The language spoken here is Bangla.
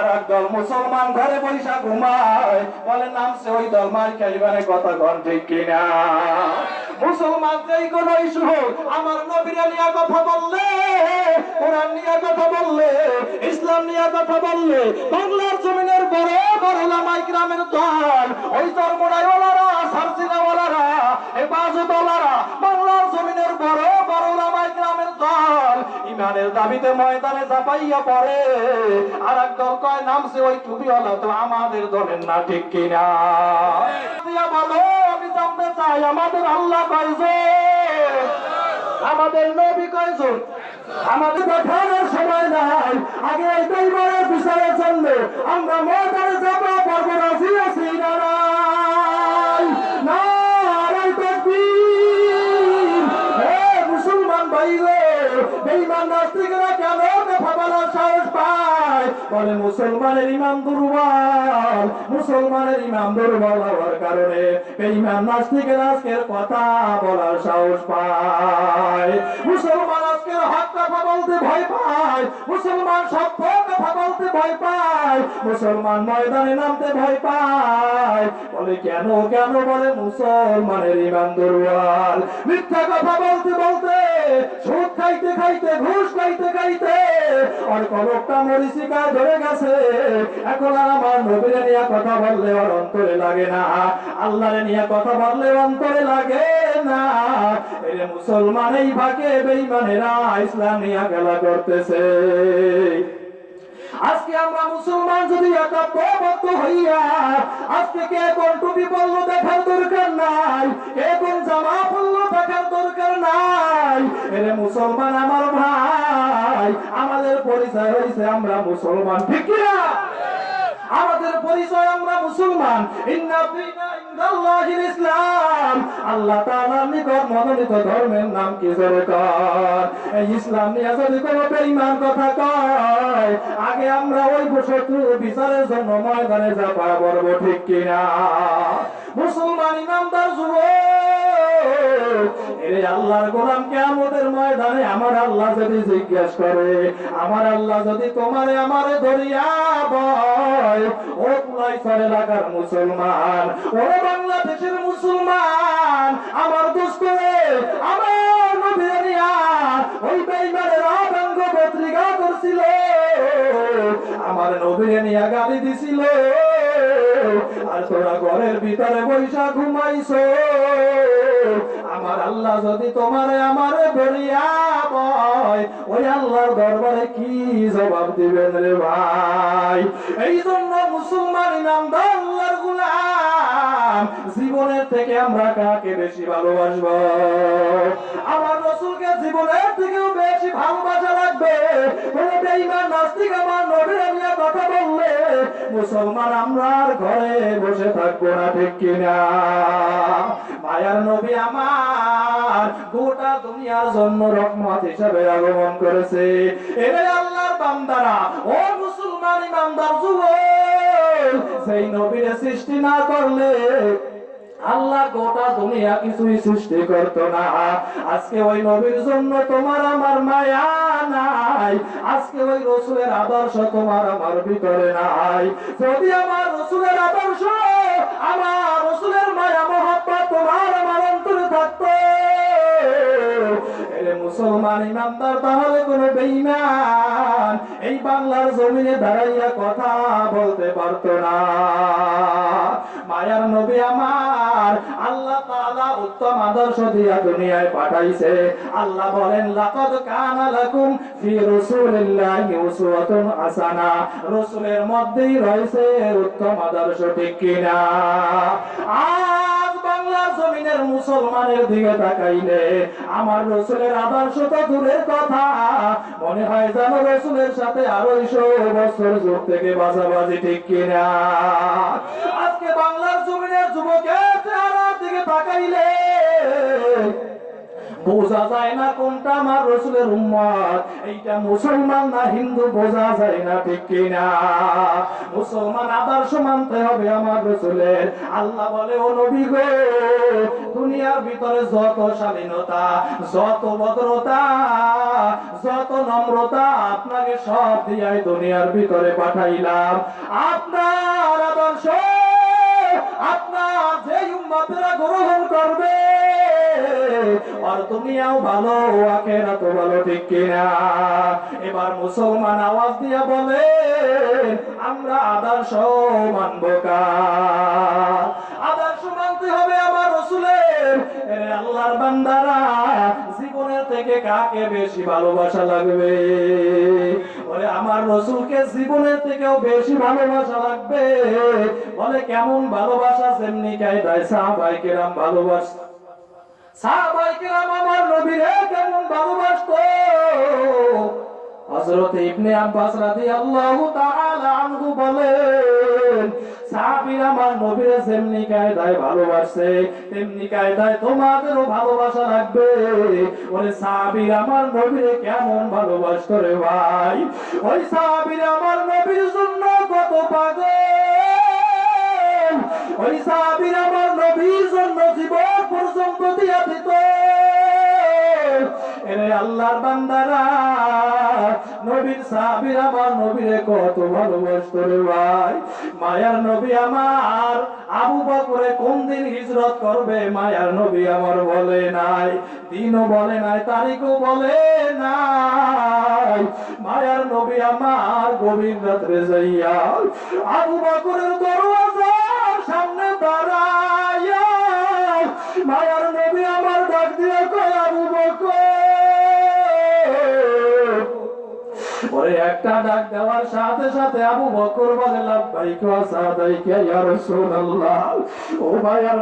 আর একদল মুসলমান ঘরে বৈশা ঘুমায়, বলে নামছে ওই দল মার খাইবারে, কথা কন ঠিক কিনা? মুসলমান যেই কোন ইস্যু হোক, আমার নবীরা নিয়ে কথা বললে, কোরআন নিয়ে কথা বললে, ইসলাম নিয়ে কথা বললে, বাংলার জমিনের বড় বড় ওলামায়ে কিরামের দল, ওই চরমোনাই ওলারা, সারসিনা ওলারা, হেফাজত ওলারা, বাংলার জমিনের বড় বড় ওলামায়ে কিরামের দল ইমানের দাবিতে ময়দানে ঝাঁপাইয়া পড়ে। আর এক দল কয় নামছে ওই টুপিওয়ালা, তো আমাদের দলের না, ঠিক কিনা? বলো, আমি জানতে চাই আমাদের আল্লাহ কয়জন, আমাদের নবী কয়জন? আমাদের দেখানোর সময় নাই, আগে এইটাই বড় বিচারের জন্য আমরা ময়দানে যাবো, পর্ব রাজি আছি না নাই? নারাই তাকবীর! হে মুসলমান ভাই গো, বেঈমান নাস্তিকরা কেন কথা বলার সাহস পায়? বলে মুসলমানের ইমান দুর্বল, মুসলমানের ইমান দুর্বল হওয়ার কারণে বেঈমান নাস্তিকরা আজকের কথা বলার সাহস পায়। মুসলমান আজকের হক কথা বলতে ভয় পায়, মুসলমান সত্য কথা বলতে ভয় পায়, মুসলমান ময়দানে নামতে ভয় পায়। বলে কেন কেন? বলে মুসলমানের ইমান দুর্বল। মিথ্যা কথা বলতে বলতে, সুদ খাইতে খাইতে, ঘুষ খাইতে খাইতে আর কলকটা মরিচিকায় ধরে গেছে। এখন আর আমার নবীরে নিয়ে কথা বললে ওর অন্তরে লাগে না, আল্লাহরে নিয়ে কথা বললে অন্তরে লাগে না। এই মুসলমান এই ভাগে বেঈমানেরা ইসলাম নিয়ে খেলা করতেছে। আজকে আমরা মুসলমান যদি একাত্মবদ্ধ হইয়া, আজকে কে কোন টুপি পরলো দেখার দরকার নাই, কে কোন জামা পরলো দেখার দরকার নাই। এরে মুসলমান আমার ভাই, আমাদের পরিচয় হইছে আমরা মুসলমান, ঠিক কিনা? আমাদের পরিচয় আমরা মুসলমান। ইন্না দীনা ইনদাল্লাহিল ইসলাম, আল্লাহ তাআলার নিকট মনোনীত ধর্মের নাম কি? সরকার। এই ইসলাম নিয়ে যদি কোনো বেঈমান কথা কয়, আগে আমরা ওই শত্রু বিচারের জন্য ময়দানে ঝাঁপায় পড়ব, ঠিক কিনা? মুসলমান ইমানদার যুবক, এরে আল্লাহর গোলাম, কিয়ামতের ময়দানে আমার আল্লাহ যদি জিজ্ঞাসা করে, আমার আল্লাহ যদি তোমারে আমারে ধরিয়া বয়, ও কুলাইছর এলাকার মুসলমান, ও বাংলাদেশের মুসলমান, আমার দোস্ত রে, আমার নবীরা ওই বেঈমানেরা ব্যঙ্গ পত্রিকা করছিল, আমার নবীরে নিয়ে গালি দিছিল, আর তোরা ঘরের ভিতরে বৈশা ঘুমাইছো, আমার আল্লাহ যদি তোমারে আমারে ধরিয়া বয়, ওই আল্লাহর দরবারে কি জবাব দিবেন রে ভাই? এই জন্য মুসলমান ইমানদার আল্লাহর গোলাম, জীবনের থেকে আমরা কাকে বেশি ভালোবাসবো? আমার রাসূলকে জীবনের থেকেও বেশি ভালোবাসা লাগবে। বলে বেঈমান নাস্তিক আমার নবীর নিয়ে কথা বললে মুসলমান আমরা আর ঘরে বসে থাকবো না, ঠিক কিনা? মায়ার নবী আমার গোটা দুনিয়ার জন্য রহমত হিসাবে আগমন করেছে। এরে আল্লাহর বান্দারা, ও মুসলমান ইমানদার যুবক, সেই নবীর সৃষ্টি না করলে আল্লাহ গোটা দুনিয়া কিছুই সৃষ্টি করত না। আজকে ওই নবীর জন্য তোমার আমার মায়া নাই, আজকে ওই রাসূলের আদর্শ তোমার আমার ভিতরে নাই। যদি আমার রাসূলের আদর্শ, আমার রাসূলের মায়া মহব্বত তোমার আমার অন্তরে থাকতো, এরে মুসলমান ইমানদার, তাহলে কোনো বেঈমান এই বাংলার জমিনে দাঁড়াইয়া কথা বলতে পারতো না। মায়ার নবী আমার আল্লাহ তাআলা উত্তম আদর্শ দিয়া দুনিয়ায় পাঠাইছে। আল্লাহ বলেন, লাকাদ কানা লাকুম ফি রাসূলিল্লাহি উসওয়াতুন হাসানা, রাসূলের মধ্যেই রয়েছে উত্তম আদর্শ, ঠিক কিনা? আজ বাংলার জমিনের মুসলমানের দিকে তাকাইলে আমার রাসূলের আদর্শ তো দূরের কথা, মনে হয় যেন রাসূলের সাথে আরো 100 বছর যুগ থেকে বাঁচাবাজি, ঠিক কিনা? আজকে বাংলার জমিনের যুবকের চেহারার দিকে তাকাইলে বোঝা যায় না কোনটা আমার রাসূলের উম্মত, এইটা মুসলমান না হিন্দু বোঝা যায় না, ঠিক কিনা? মুসলমান আদর্শ মানতে হবে আমার রাসূলের। আল্লাহ বলে, ও নবী গো, দুনিয়ার ভিতরে যত স্বাধীনতা, যত ভদ্রতা, যত নম্রতা, আপনাকে সব দিয়াই দুনিয়ার ভিতরে পাঠাইলাম। আপনার আদর্শ আপনার যে উম্মতরা গ্রহণ করবে, আর দুনিয়াও ভালো, আখিরাতও ভালো, ঠিক কিনা? এবার মুসলমান আওয়াজ দিয়া বলে, আমরা আদর্শ মানব কার? আদর্শ মানতে হবে আমার রাসূলের। এরে আল্লাহর বান্দারা, জীবনের থেকে কাকে বেশি ভালোবাসা লাগবে? বলে আমার রাসূলকে জীবনের থেকেও বেশি ভালোবাসা লাগবে। বলে কেমন ভালোবাসা? যেমনি কায়দায় সাহাবায়ে কেরাম ভালোবাসত। সাহাবায়ে কেরাম আমার নবীরে কেমন ভালোবাসতো? হযরত ইবনে আব্বাস রাদিয়াল্লাহু তাআলা আনহু বলেন, সাহাবীরা আমার নবীরে যেমনি কায়দায় ভালোবাসে, তেমনি কায়দায় তোমাদেরও ভালোবাসা লাগবে। ওরে সাহাবীরা আমার নবীরে কেমন ভালোবাসতো রে ভাই! ওই সাহাবীরা আমার নবীর জন্য কত পাগল! ওই সাহাবীরা আমার নবীর জন্য জীবন পর্যন্ত দিয়া দিত। এরে আল্লাহর বান্দারা, নবীর সাহাবীরা আমার নবীরে কত ভালোবাসতো রে ভাই! মায়ার নবী আমার আবু বকরে কোন দিন হিজরত করবে, মায়ার নবী আমার বলে নাই, দিনও বলে নাই, তারিখও বলে নাই। মায়ার নবী আমার গভীর রাত্রে যাইয়া আবু বকরের দরওয়াজার সামনে দাঁড়াইয়া মায়ার নবী আমার ডাক দিয়ে কয়, আবু বকর। পরে একটা ডাক দেওয়ার সাথে সাথে আবু বকর বলে, লাব্বাইকা ওয়া সাদাইকা ইয়া রাসূলুল্লাহ। ও মায়ার